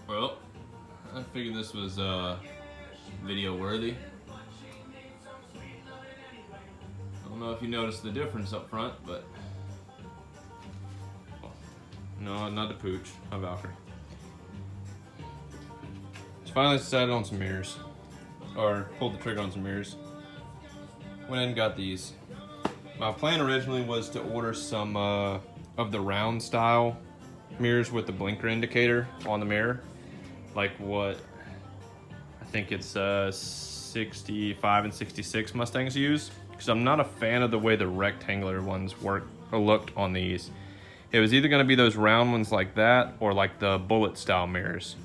Well, I figured this was video worthy. I don't know if you noticed the difference up front, but no, not the pooch, my Valkyrie. Just finally decided on some mirrors, or pulled the trigger on some mirrors. Went in and got these. My plan originally was to order some of the round style mirrors with the blinker indicator on the mirror, like what I think it's 65 and 66 Mustangs use, because I'm not a fan of the way the rectangular ones work or looked on these. It was either going to be those round ones like that or like the bullet style mirrors.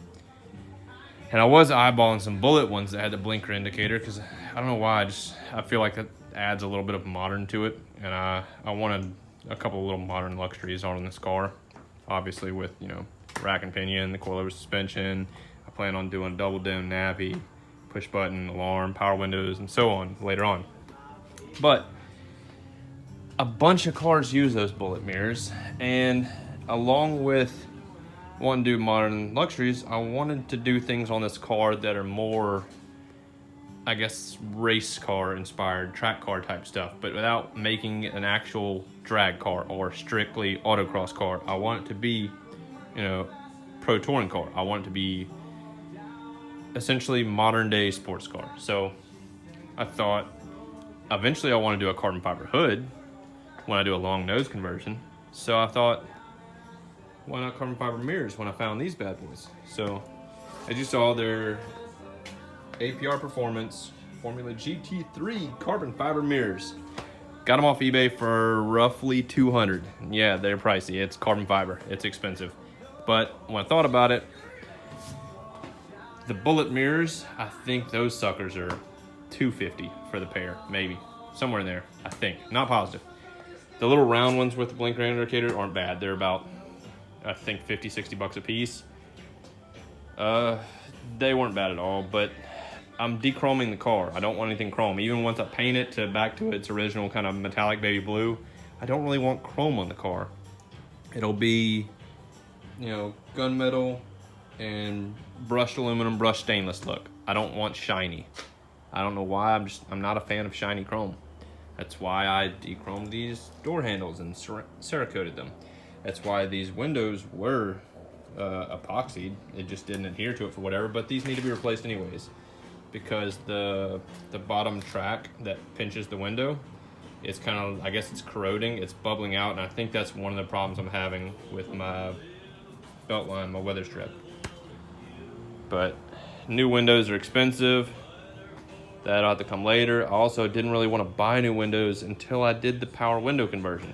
And I was eyeballing some bullet ones that had the blinker indicator because I don't know why, I feel like that adds a little bit of modern to it, and I wanted a couple of little modern luxuries on this car, obviously with, you know, rack and pinion, the coilover suspension. I plan on doing double dome navy, push button, alarm, power windows, and so on later on. But a bunch of cars use those bullet mirrors, and along with wanting to do modern luxuries, I wanted to do things on this car that are more, I guess, race car inspired, track car type stuff, but without making it an actual drag car or strictly autocross car. I want it to be, you know, pro touring car. I want it to be essentially modern day sports car. So I thought eventually I want to do a carbon fiber hood when I do a long nose conversion. So I thought, why not carbon fiber mirrors when I found these bad boys? So as you saw, they're APR Performance Formula GT3 carbon fiber mirrors. Got them off eBay for roughly $200. Yeah, they're pricey. It's carbon fiber. It's expensive. But when I thought about it, the bullet mirrors, I think those suckers are $250 for the pair, maybe. Somewhere in there, I think. Not positive. The little round ones with the blinker indicator aren't bad. They're about, I think, 50, 60 bucks a piece. They weren't bad at all, but I'm dechroming the car. I don't want anything chrome. Even once I paint it back to its original kind of metallic baby blue, I don't really want chrome on the car. It'll be, you know, gunmetal and brushed aluminum, brushed stainless look. I don't want shiny. I don't know why, I'm not a fan of shiny chrome. That's why I dechromed these door handles and Cerakoted them. That's why these windows were epoxied. It just didn't adhere to it for whatever, but these need to be replaced anyways, because the bottom track that pinches the window, it's kind of, I guess it's corroding, it's bubbling out, and I think that's one of the problems I'm having with my belt line, my weather strip. But new windows are expensive. That'll have to come later. I also didn't really want to buy new windows until I did the power window conversion.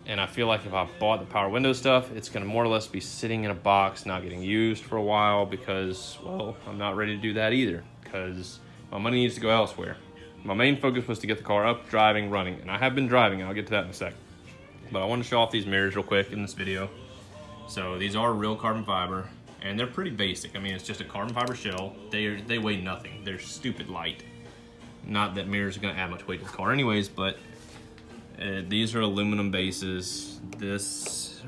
And I feel like if I bought the power window stuff, it's going to more or less be sitting in a box, not getting used for a while, because, well, I'm not ready to do that either, because my money needs to go elsewhere. My main focus was to get the car up, driving, running, and I have been driving, and I'll get to that in a sec. But I want to show off these mirrors real quick in this video. So these are real carbon fiber, and they're pretty basic. I mean, it's just a carbon fiber shell. They weigh nothing. They're stupid light. Not that mirrors are going to add much weight to the car anyways, but these are aluminum bases. This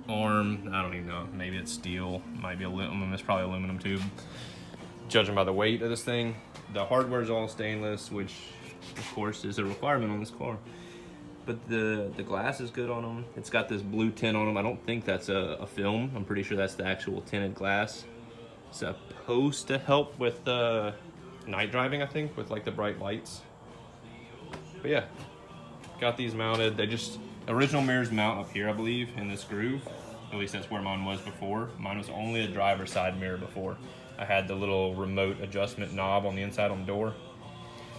arm, I don't even know, maybe it's steel, might be aluminum, it's probably aluminum tube, judging by the weight of this thing. The hardware is all stainless, which of course is a requirement on this car. But the glass is good on them. It's got this blue tint on them. I don't think that's a film. I'm pretty sure that's the actual tinted glass. It's supposed to help with night driving, I think, with like the bright lights. But yeah, got these mounted. They just, original mirrors mount up here, I believe, in this groove. At least that's where mine was before. Mine was only a driver's side mirror before. I had the little remote adjustment knob on the inside on the door.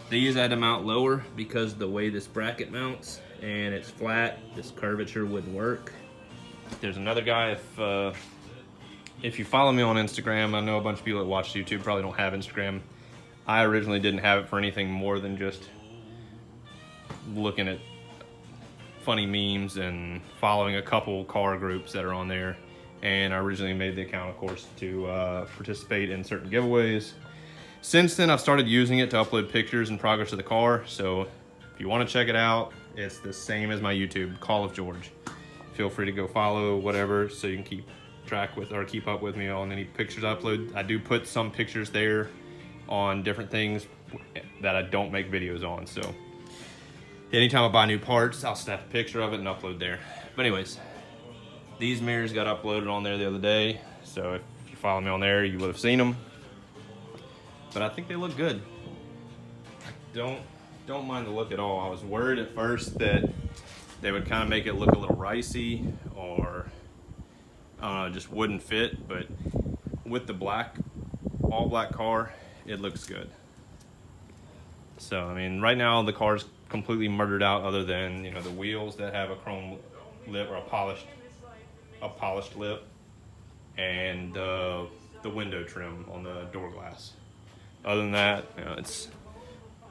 These I had to mount lower because the way this bracket mounts, and it's flat, this curvature wouldn't work. There's another guy, if you follow me on Instagram, I know a bunch of people that watch YouTube probably don't have Instagram. I originally didn't have it for anything more than just looking at funny memes and following a couple car groups that are on there. And I originally made the account, of course, to participate in certain giveaways. Since then, I've started using it to upload pictures and progress of the car. So if you want to check it out, it's the same as my YouTube, Call of George. Feel free to go follow, whatever, so you can keep track with or keep up with me on any pictures I upload. I do put some pictures there on different things that I don't make videos on. So anytime I buy new parts, I'll snap a picture of it and upload there. But anyways, these mirrors got uploaded on there the other day. So if you follow me on there, you would have seen them. But I think they look good. Don't mind the look at all. I was worried at first that they would kind of make it look a little ricey, or I don't know, just wouldn't fit. But with the all black car, it looks good. So I mean, right now the car's completely murdered out, other than, you know, the wheels that have a chrome lip or a polished lip, and the window trim on the door glass. Other than that, you know, it's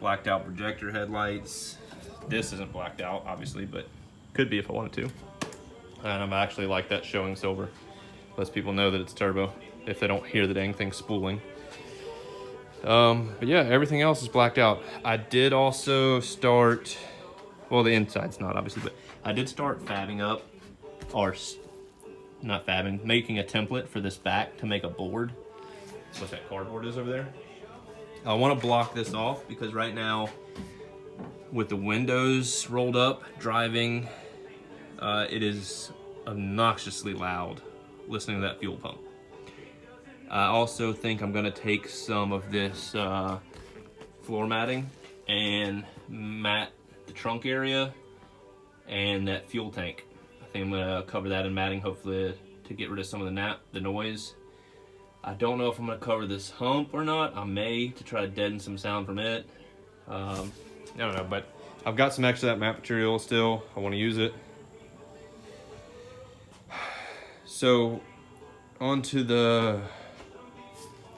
blacked out projector headlights. This isn't blacked out, obviously, but could be if I wanted to. And I'm actually like that showing silver. Lets people know that it's turbo if they don't hear the dang thing spooling. But yeah, everything else is blacked out. I did also start, well, the inside's not obviously, but I did start fabbing up, or not fabbing, making a template for this back to make a board. That's what that cardboard is over there. I want to block this off because right now, with the windows rolled up, driving, it is obnoxiously loud listening to that fuel pump. I also think I'm gonna take some of this floor matting and mat the trunk area and that fuel tank. I think I'm gonna cover that in matting, hopefully to get rid of some of the noise. I don't know if I'm gonna cover this hump or not. I may, to try to deaden some sound from it. I don't know, but I've got some extra of that matte material still. I want to use it. So on to the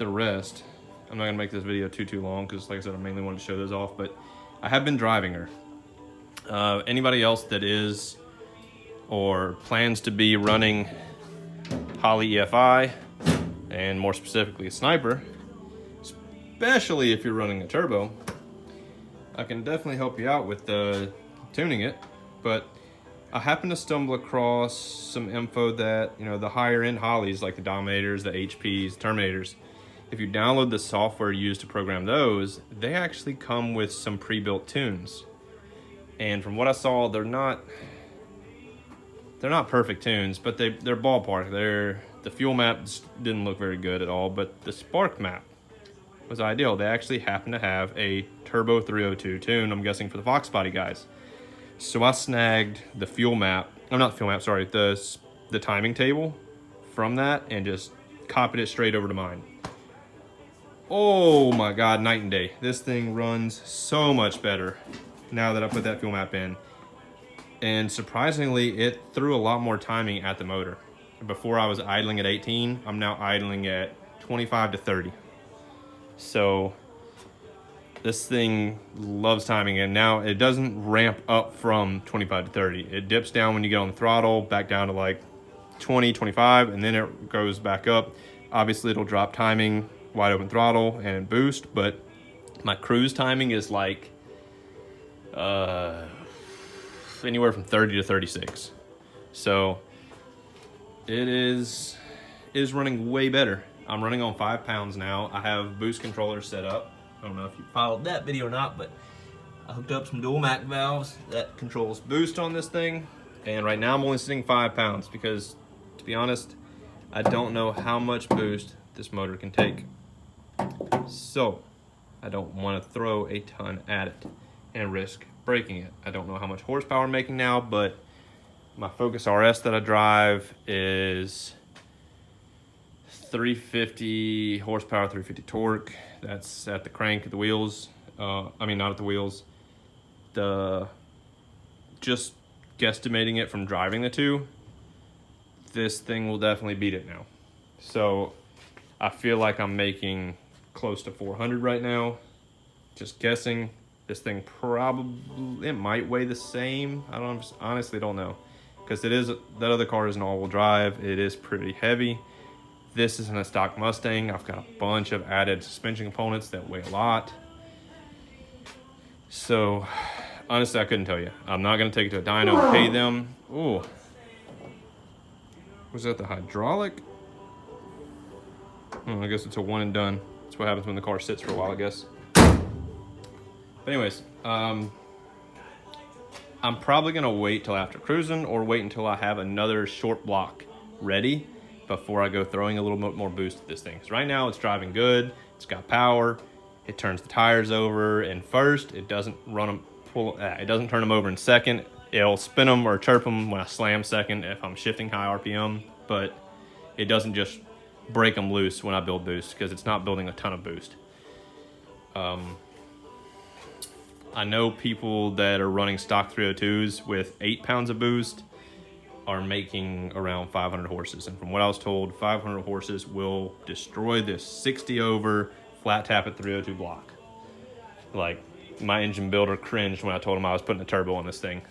rest. I'm not gonna make this video too long because, like I said, I mainly wanted to show those off, but I have been driving her. Anybody else that is or plans to be running Holley EFI, and more specifically a Sniper, especially if you're running a turbo, I can definitely help you out with tuning it. But I happened to stumble across some info that, you know, the higher end Holleys like the Dominators, the HPs, Terminators, if you download the software used to program those, they actually come with some pre-built tunes. And from what I saw, they're not perfect tunes, but they're ballpark. The fuel map didn't look very good at all, but the spark map was ideal. They actually happen to have a Turbo 302 tune, I'm guessing for the Fox Body guys. So I snagged the fuel map, the timing table from that and just copied it straight over to mine. Oh my God, night and day. This thing runs so much better now that I put that fuel map in. And surprisingly, it threw a lot more timing at the motor. Before I was idling at 18, I'm now idling at 25 to 30. So this thing loves timing, and now it doesn't ramp up from 25 to 30. It dips down when you get on the throttle, back down to like 20, 25, and then it goes back up. Obviously, it'll drop timing, wide open throttle, and boost, but my cruise timing is like anywhere from 30 to 36. So it is running way better. I'm running on 5 pounds now. I have boost controllers set up. I don't know if you followed that video or not, but I hooked up some dual MAC valves that controls boost on this thing. And right now I'm only sitting 5 pounds because, to be honest, I don't know how much boost this motor can take. So I don't want to throw a ton at it and risk breaking it. I don't know how much horsepower I'm making now, but my Focus RS that I drive is 350 horsepower, 350 torque. That's at the crank, at the wheels. Not at the wheels. Just guesstimating it from driving the two, this thing will definitely beat it now. So I feel like I'm making close to 400 right now. Just guessing. This thing it might weigh the same. Honestly don't know. Because that other car is an all-wheel drive. It is pretty heavy. This isn't a stock Mustang. I've got a bunch of added suspension components that weigh a lot. So honestly, I couldn't tell you. I'm not gonna take it to a dyno and pay them. Ooh. Was that the hydraulic? I guess it's a one and done. That's what happens when the car sits for a while, I guess. But anyways, I'm probably gonna wait till after cruising or wait until I have another short block ready before I go throwing a little bit more boost at this thing. Because right now it's driving good, it's got power, it turns the tires over in first, it doesn't it doesn't turn them over in second. It'll spin them or chirp them when I slam second if I'm shifting high RPM, but it doesn't just break them loose when I build boost because it's not building a ton of boost. I know people that are running stock 302s with 8 pounds of boost are making around 500 horses. And from what I was told, 500 horses will destroy this 60 over flat tap at 302 block. Like, my engine builder cringed when I told him I was putting a turbo on this thing.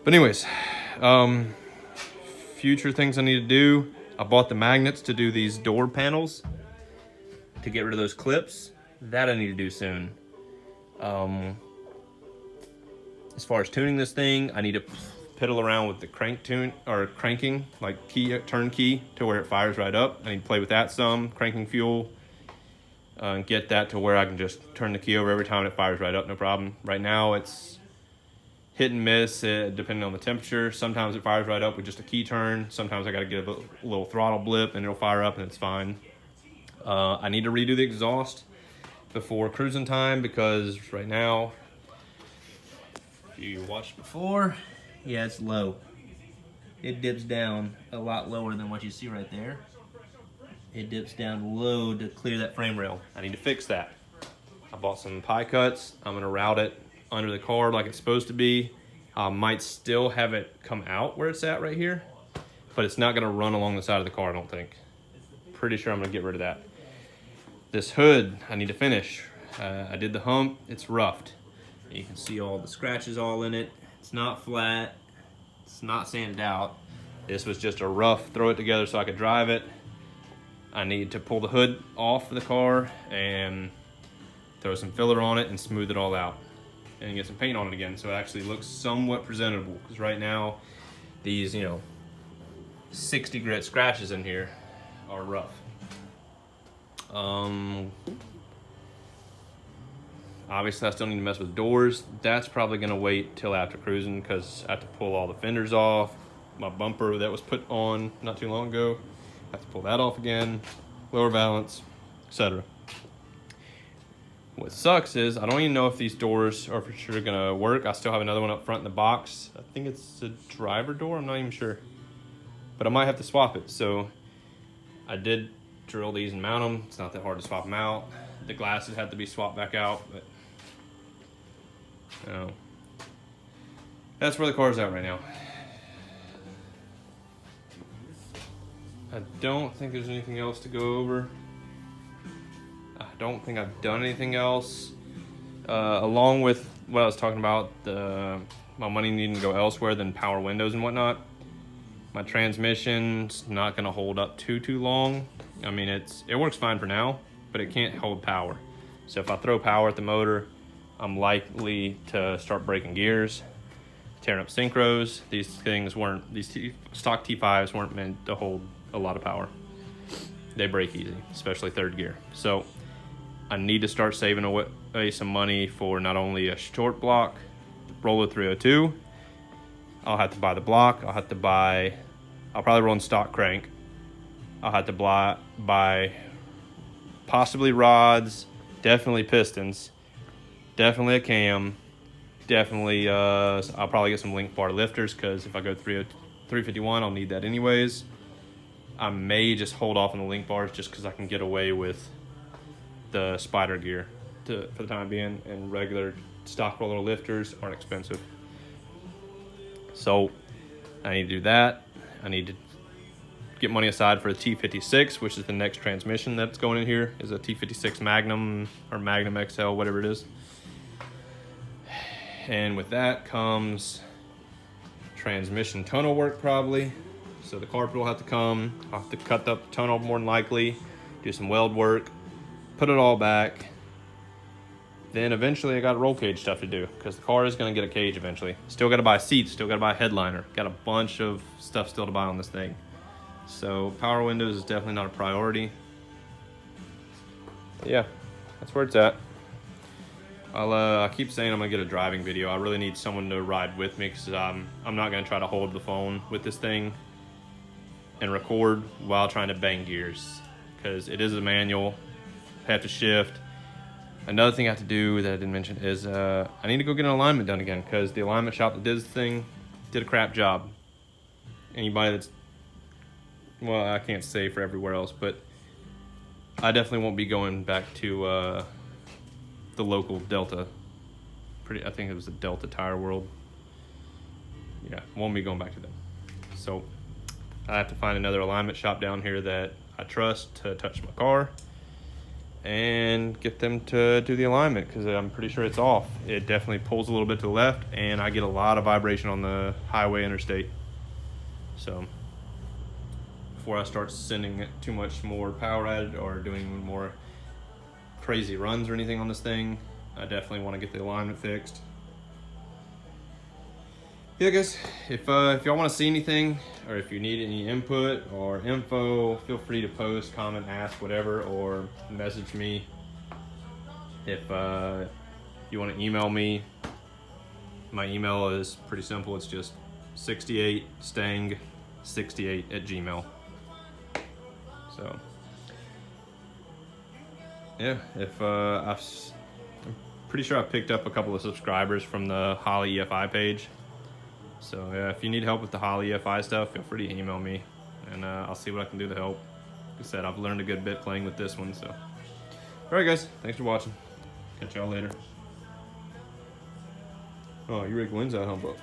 But anyways, future things I need to do. I bought the magnets to do these door panels to get rid of those clips. That I need to do soon. As far as tuning this thing, I need to piddle around with the cranking, like turn key to where it fires right up. I need to play with that some, cranking fuel, get that to where I can just turn the key over every time it fires right up, no problem. Right now it's hit and miss depending on the temperature. Sometimes it fires right up with just a key turn. Sometimes I got to give a little throttle blip and it'll fire up and it's fine. I need to redo the exhaust before cruising time because right now, if you watched before, yeah, it's low. It dips down a lot lower than what you see right there. It dips down low to clear that frame rail. I need to fix that. I bought some pie cuts. I'm gonna route it under the car like it's supposed to be. I might still have it come out where it's at right here, but it's not gonna run along the side of the car, I don't think. Pretty sure I'm gonna get rid of that. This hood, I need to finish. I did the hump, it's roughed. You can see all the scratches all in it. It's not flat, it's not sanded out. This was just a rough, throw it together so I could drive it. I need to pull the hood off of the car and throw some filler on it and smooth it all out and get some paint on it again so it actually looks somewhat presentable. Because right now, these, 60 grit scratches in here are rough. Obviously I still need to mess with doors. That's probably gonna wait till after cruising because I have to pull all the fenders off. My bumper that was put on not too long ago, I have to pull that off again, lower balance, etc. What sucks is I don't even know if these doors are for sure gonna work. I still have another one up front in the box. I think it's a driver door, I'm not even sure. But I might have to swap it. So I did drill these and mount them. It's not that hard to swap them out. The glasses had to be swapped back out, but that's where the car's at right now. I don't think there's anything else to go over. I don't think I've done anything else. Along with what I was talking about, my money needing to go elsewhere than power windows and whatnot. My transmission's not gonna hold up too long. I mean, it works fine for now, but it can't hold power. So if I throw power at the motor, I'm likely to start breaking gears, tearing up synchros. These stock T5s weren't meant to hold a lot of power. They break easy, especially third gear. So I need to start saving away some money for not only a short block roller 302. I'll have to buy the block. I'll probably run stock crank. I'll have to buy possibly rods, definitely pistons, definitely a cam, definitely I'll probably get some link bar lifters because if I go 351, I'll need that anyways. I may just hold off on the link bars just because I can get away with the spider gear for the time being, and regular stock roller lifters aren't expensive. So I need to do that. I need to get money aside for a T56, which is the next transmission that's going in here, is a T56 Magnum or Magnum XL, whatever it is. And with that comes transmission tunnel work probably. So the carpet will have to come. I'll have to cut up the tunnel more than likely, do some weld work, put it all back. Then eventually I got roll cage stuff to do because the car is going to get a cage eventually. Still got to buy seats, still got to buy a headliner. Got a bunch of stuff still to buy on this thing. So power windows is definitely not a priority. But yeah, that's where it's at. I keep saying I'm gonna get a driving video. I really need someone to ride with me because I'm not gonna try to hold the phone with this thing and record while trying to bang gears, because it is a manual. I have to shift. Another thing I have to do that I didn't mention is I need to go get an alignment done again, because the alignment shop that did this thing did a crap job. Anybody that's, well, I can't say for everywhere else, but I definitely won't be going back to the local Delta. I think it was the Delta Tire World. Yeah, won't be going back to them. So I have to find another alignment shop down here that I trust to touch my car and get them to do the alignment, because I'm pretty sure it's off. It definitely pulls a little bit to the left, and I get a lot of vibration on the highway interstate. So before I start sending too much more power at it or doing more crazy runs or anything on this thing, I definitely want to get the alignment fixed. Yeah, guys, if y'all want to see anything, or if you need any input or info, feel free to post, comment, ask, whatever, or message me. If you want to email me, my email is pretty simple. It's just 68stang68@gmail. So yeah, I'm pretty sure I picked up a couple of subscribers from the Holly EFI page. So yeah, if you need help with the Holly EFI stuff, feel free to email me, and I'll see what I can do to help. Like I said, I've learned a good bit playing with this one. So, all right, guys, thanks for watching. Catch y'all later. Oh, you rake wins that humbug.